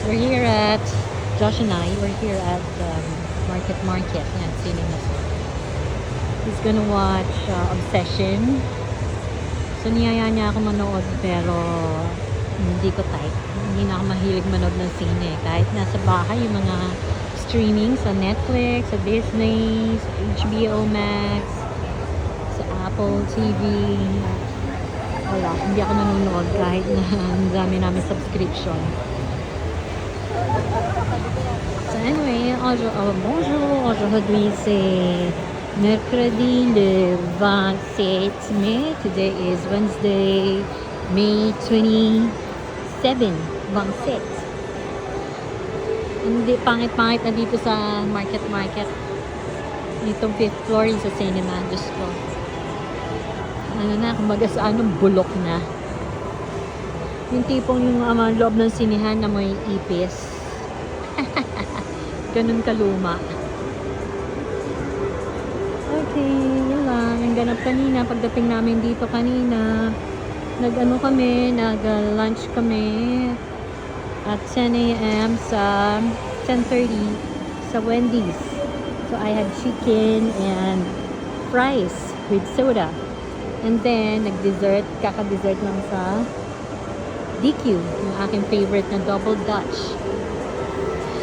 We're here at, Josh and I, we're here at Market. Yan, cinema. He's gonna watch Obsession. So, niyaya niya ako manood pero hindi ko type. Hindi na ako mahilig manood ng sine. Kahit nasa bahay, yung mga streaming sa Netflix, sa Disney, sa HBO Max, sa Apple TV. Wala, hindi ako nanonood kahit na ang dami namin subscription. So anyway, bonjour, aujourd'hui c'est mercredi le 27 mai. Today is Wednesday, May 27, 27. Hindi, pangit-pangit na dito sa market. Itong 5th floor sa cinema, Diyos ko. Ano na, kumbaga sa anong bulok na. Yung tipong yung loob ng sinihan na may ipis. Ganun kaluma. Okay, yun lang. Ang ganap kanina, pagdating namin dito kanina, nag-lunch kami at 10 a.m. sa 10:30 sa Wendy's. So I had chicken and fries with soda. And then, kaka-dessert lang sa DQ, yung aking favorite na double Dutch.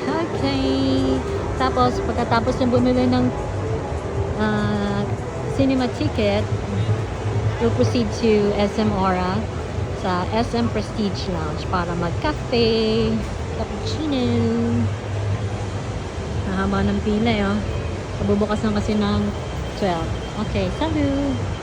Okay. Tapos, pagkatapos ng bumili ng cinema ticket, we'll proceed to SM Aura sa SM Prestige Lounge para mag-cafe, cappuccino. Nahaba ng pila, oh. Kabubukas lang kasi ng 12. Okay, salut!